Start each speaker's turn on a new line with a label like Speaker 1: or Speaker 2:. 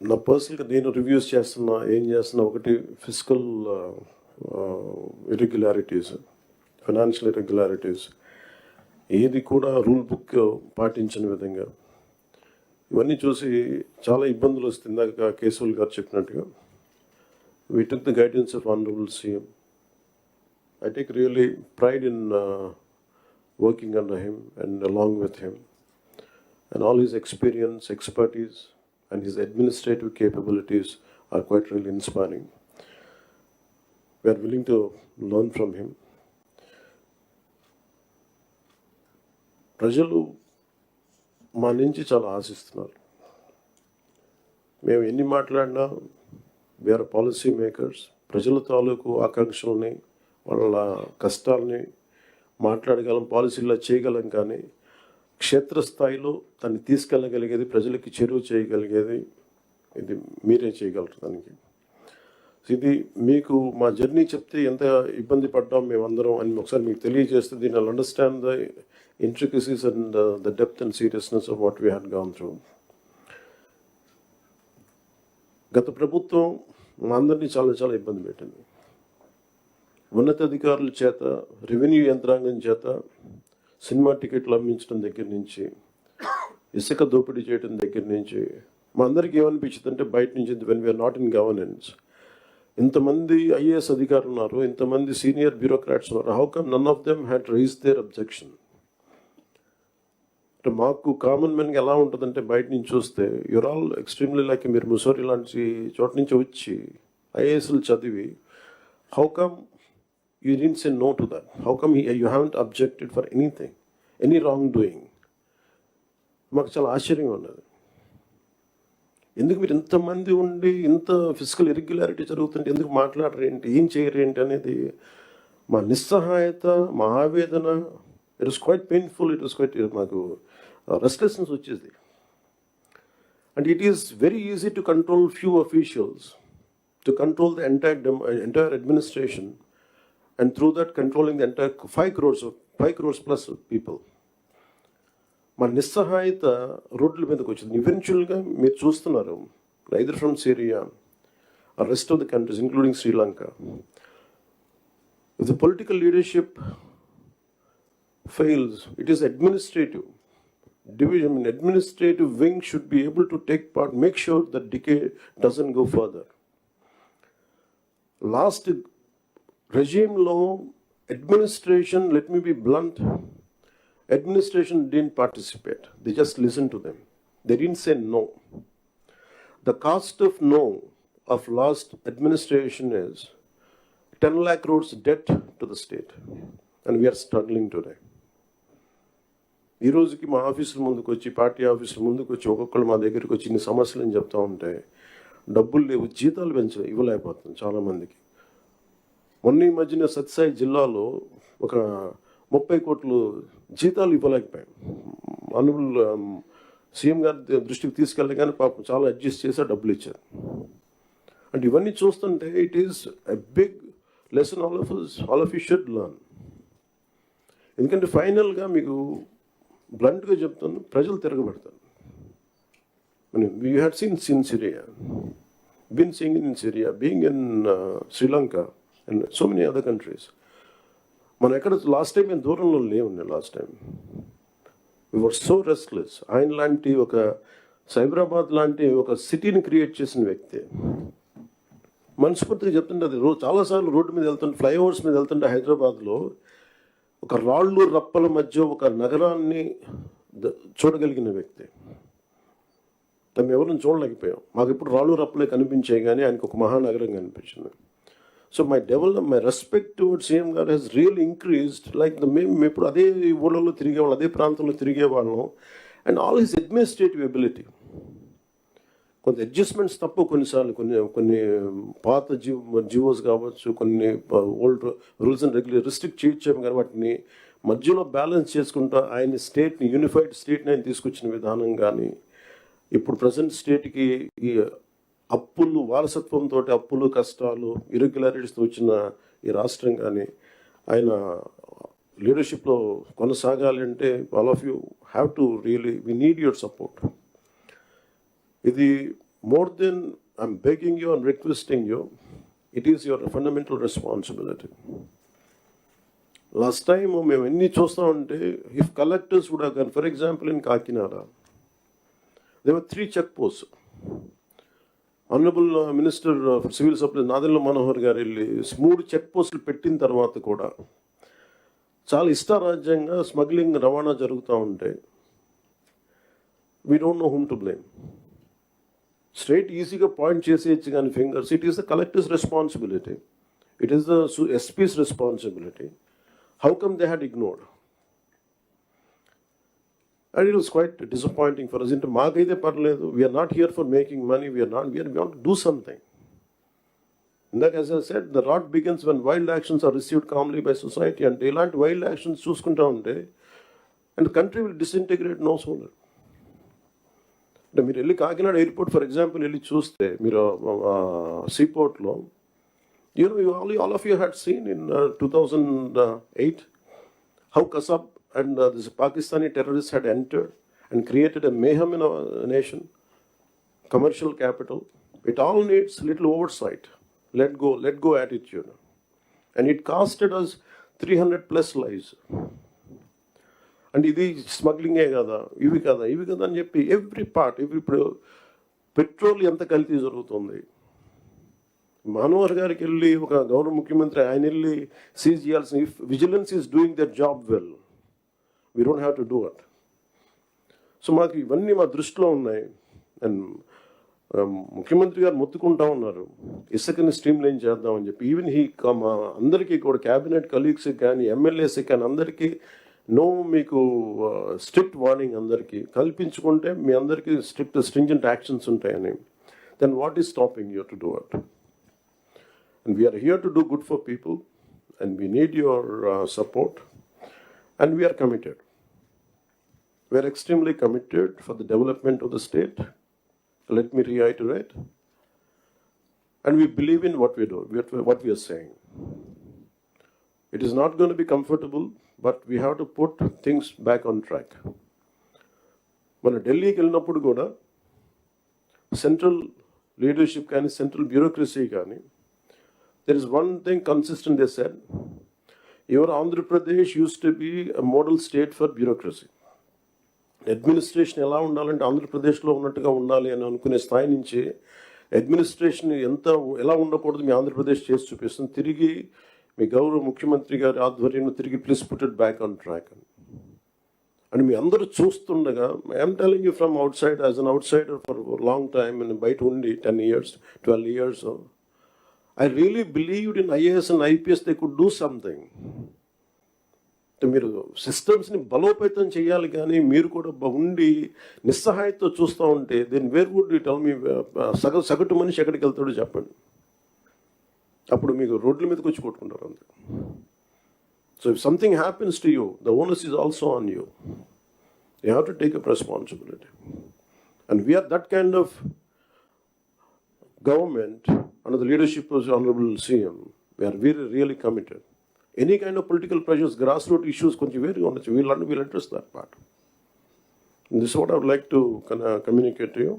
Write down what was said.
Speaker 1: నా పర్సనల్గా నేను రివ్యూస్ చేస్తున్నా, ఏం చేస్తున్నా, ఒకటి ఫిజికల్ ఇర్రెగ్యులారిటీస్, ఫైనాన్షియల్ ఇర్రెగ్యులారిటీస్, ఏది కూడా రూల్ బుక్ పాటించిన విధంగా ఇవన్నీ చూసి చాలా ఇబ్బందులు వస్తుంది. ఇందాక కేశవులు గారు చెప్పినట్టుగా we took the guidance of Honorable CM. I take really pride in working under him and along with him, and all his experience, expertise, and his administrative capabilities are quite really inspiring. We are willing to learn from him. ప్రజలు మా నుంచి చాలా ఆశిస్తున్నారు. మేము ఎన్ని మాట్లాడినా we are policy makers. ప్రజల తాలూకు ఆకాంక్షల్ని, వాళ్ళ కష్టాలని మాట్లాడగలం, పాలసీల్లో చేయగలం, కానీ క్షేత్రస్థాయిలో దాన్ని తీసుకెళ్ళగలిగేది, ప్రజలకి చెరువు చేయగలిగేది ఇది మీరే చేయగలరు. దానికి ఇది మీకు మా జర్నీ చెప్తే ఎంత ఇబ్బంది పడ్డాం మేమందరం అని ఒకసారి మీకు తెలియజేస్తే దీన్ని I'll understand the intricacies and the depth and seriousness of what we had gone through. గత ప్రభుత్వం మా అందరినీ చాలా చాలా ఇబ్బంది పెట్టింది. ఉన్నతాధికారుల చేత, రెవెన్యూ యంత్రాంగం చేత సినిమా టికెట్లు అమ్మించడం దగ్గర నుంచి, ఇసుక దోపిడీ చేయడం దగ్గర నుంచి మా అందరికీ ఏమనిపించింది అంటే, బయట నుంచి when we are not in governance, ఇంతమంది ఐఏఎస్ అధికారులు ఉన్నారు, ఇంతమంది సీనియర్ బ్యూరోక్రాట్స్ ఉన్నారు, how come none of them had raise their objection. అంటే మాకు కామన్ మెన్కి ఎలా ఉంటుందంటే, బయట నుంచి చూస్తే యూర్ ఆల్ ఎక్స్ట్రీమ్లీ లైక్, మీరు ముసోరి లాంటి చోట నుంచి వచ్చి ఐఏఎస్లు చదివి, how come you didn't say no to that, how come you haven't objected for anything, any wrong doing. మాకు చాలా ఆశ్చర్యంగా ఉన్నది. ఎందుకు మీరు ఇంతమంది ఉండి ఇంత ఫిజికల్ ఇర్రెగ్యులారిటీ జరుగుతుంటే ఎందుకు మాట్లాడరు ఏంటి, ఏం చేయరు ఏంటి అనేది మా నిస్సహాయత, మా ఆవేదన. It was quite painful, it was quite, మాకు రెస్ట్లెస్నెస్ వచ్చేది. And it is very easy to control few officials, to control the entire administration, and through that controlling the entire 5 crores plus people. మా నిస్సహాయత రోడ్ల మీదకి వచ్చింది. ఈవెన్చువల్గా మీరు చూస్తున్నారు, either from Syria or rest of the countries including Sri Lanka, if the political leadership fails, it is administrative division. Administrative wing should be able to take part, make sure that decay doesn't go further. Last regime law, administration, let me be blunt, administration didn't participate. They just listened to them. They didn't say no. The cost of no of last administration is 10 lakh crores debt to the state, and we are struggling today. ఈ రోజుకి మా ఆఫీసుల ముందుకు వచ్చి, party ఆఫీసుల ముందుకు వచ్చి ఒక్కొక్కరు మా దగ్గరికి వచ్చి ఇన్ని సమస్యలు అని చెప్తా ఉంటే, డబ్బులు లేవు, జీతాలు ఇవ్వలేకపోతుంది చాలామందికి. మొన్న ఈ మధ్యన సత్యసాయి జిల్లాలో ఒక 30 కోట్లు జీతాలు ఇవ్వలేకపోయాం. అనుబుల్ సీఎం గారి దృష్టికి తీసుకెళ్ళగానే పాపం చాలా అడ్జస్ట్ చేసి డబ్బులు ఇచ్చారు. అంటే ఇవన్నీ చూస్తుంటే it is a big lesson all of you should learn. ఎందుకంటే ఫైనల్గా మీకు బ్లంట్గా చెప్తాను, ప్రజలు తిరగబడతారు. We had seen Syria, been seeing in Syria, being in Sri Lanka and so many other countries. మనం ఎక్కడ లాస్ట్ టైం మేము దూరంలో లేవున్నాయి. Last time we were so restless. ఆయన లాంటి ఒక సైబరాబాద్ లాంటి ఒక సిటీని క్రియేట్ చేసిన వ్యక్తి, మనస్ఫూర్తిగా చెప్తుంటే, అది చాలాసార్లు రోడ్డు మీద వెళ్తుంటే, ఫ్లైఓవర్స్ మీద వెళ్తుంటే హైదరాబాద్లో ఒక రాళ్ళు రప్పల మధ్య ఒక నగరాన్ని చూడగలిగిన వ్యక్తి. మేము ఎవరిని చూడలేకపోయాం. మాకు ఇప్పుడు రాళ్ళు రప్పలే కనిపించాయి, కానీ ఆయనకు ఒక మహానగరం కనిపించింది. So my respect towards CM గారు హెస్ రియల్లీ ఇంక్రీజ్డ్. లైక్ మేము ఇప్పుడు అదే ఊళ్ళలో తిరిగేవాళ్ళం, అదే ప్రాంతంలో తిరిగేవాళ్ళం. And all his administrative ability, కొంత అడ్జస్ట్మెంట్స్ తప్ప కొన్నిసార్లు కొన్ని పాత జివోస్ కావచ్చు, కొన్ని old rules and regulation restrict చేయొచ్చాము, కానీ వాటిని మధ్యలో బ్యాలెన్స్ చేసుకుంటా ఆయన స్టేట్ని, యూనిఫైడ్ స్టేట్ని ఆయన తీసుకొచ్చిన విధానం కానీ, ఇప్పుడు ప్రజెంట్ స్టేట్కి ఈ అప్పులు, వారసత్వంతో అప్పులు, కష్టాలు, ఇర్రెగ్యులారిటీస్తో వచ్చిన ఈ రాష్ట్రం కానీ, ఆయన లీడర్షిప్లో కొనసాగాలి అంటే all of you have to really, we need your support. ఇది more than I'm begging you and requesting you, it is your fundamental responsibility. Last time, మేము ఎన్ని చూస్తూ ఉంటే, if collectors would have gone, for example, in Kakinada, there were 3 check posts. Honorable Minister of Civil Supplies Nadella Manohar గారు వెళ్ళి 3 check పోస్టులు పెట్టిన తర్వాత కూడా చాలా ఇష్టారాజ్యంగా స్మగ్లింగ్ రవాణా జరుగుతూ ఉంటే, we don't know whom to blame. Straight ఈజీగా పాయింట్ చేసేయచ్చు కానీ fingers, it is the collector's responsibility, it is the SPs responsibility. How come they had ignored? And it was quite disappointing for us. మాకైతే పర్లేదు, we are not here for making money, we want to do something. And that, as I said, the rot begins when wild actions are received calmly by society. And ఇలాంటి wild actions చూసుకుంటా ఉంటే, and the country will disintegrate no sooner. అంటే మీరు వెళ్ళి Kakinada airport for example వెళ్ళి చూస్తే, మీరు సీపోర్ట్లో, all of you had seen in 2008 how Kasab and this Pakistani terrorists had entered and created a mayhem in our nation, commercial capital. It all needs little oversight, let go attitude. And it costed us 300 plus lives. And ఇది స్మగ్లింగే కదా, ఇవి కదా అని చెప్పి every part, ఇప్పుడు petrol ఎంత కల్తీ జరుగుతుంది. మనోహర్ గారికి వెళ్ళి ఒక గౌరవ ముఖ్యమంత్రి ఆయన వెళ్ళి సీజ్ చేయాల్సిన, if vigilance is doing their job well, we don't have to do it. So మాకు ఇవన్నీ మా దృష్టిలో ఉన్నాయి. అండ్ ముఖ్యమంత్రి గారు మొత్తుకుంటా ఉన్నారు ఇసుకని స్ట్రీమ్ లైన్ చేద్దామని చెప్పి. ఈవెన్ మా అందరికీ కూడా క్యాబినెట్ కలీగ్స్కి కానీ ఎమ్మెల్యేస్కి కానీ అందరికీ మీకు స్ట్రిక్ట్ వార్నింగ్ అందరికీ కల్పించుకుంటే మీ అందరికీ స్ట్రింజెంట్ యాక్షన్స్ ఉంటాయని. Then what is stopping you to do it? And we are here to do good for people, and we need your support, and we are committed. We are extremely committed for the development of the state. Let me reiterate. And we believe in what we do, what we are saying. It is not going to be comfortable, but we have to put things back on track. మన ఢిల్లీకి వెళ్ళినప్పుడు కూడా central leadership కానీ central bureaucracy కానీ, there is one thing consistent they said, your Andhra Pradesh used to be a model state for bureaucracy. Administration ఎలా ఉండాలంటే ఆంధ్రప్రదేశ్లో ఉన్నట్టుగా ఉండాలి అని అనుకునే స్థాయి నుంచి అడ్మినిస్ట్రేషన్ ఎలా ఉండకూడదు మీ ఆంధ్రప్రదేశ్ చేసి చూపిస్తుంది. తిరిగి మీ గౌరవ ముఖ్యమంత్రి గారి ఆధ్వర్యంలో తిరిగి please put it back on track అని మీ అందరూ చూస్తుండగా, I'm telling you from out side, as an out cider for long time, and బయట ఉండి 10 years, 12 years, I really believed in IAS and IPS they could do something. మీరు సిస్టమ్స్ని బలోపేతం చేయాలి, కానీ మీరు కూడా ఉండి నిస్సహాయతో చూస్తూ ఉంటే then where would you tell me, సగటు మనిషి ఎక్కడికి వెళ్తాడో చెప్పండి. అప్పుడు మీకు రోడ్ల మీదకి వచ్చి కొట్టుకుంటారు అంతే. So if something happens to you, the onus is also on you. You have to take up responsibility. And we are that kind of government under the leadership of the Honorable CM. We are really committed. Any kind of political pressures, grassroots issues, we'll address that part. And this is what I would like to communicate to you.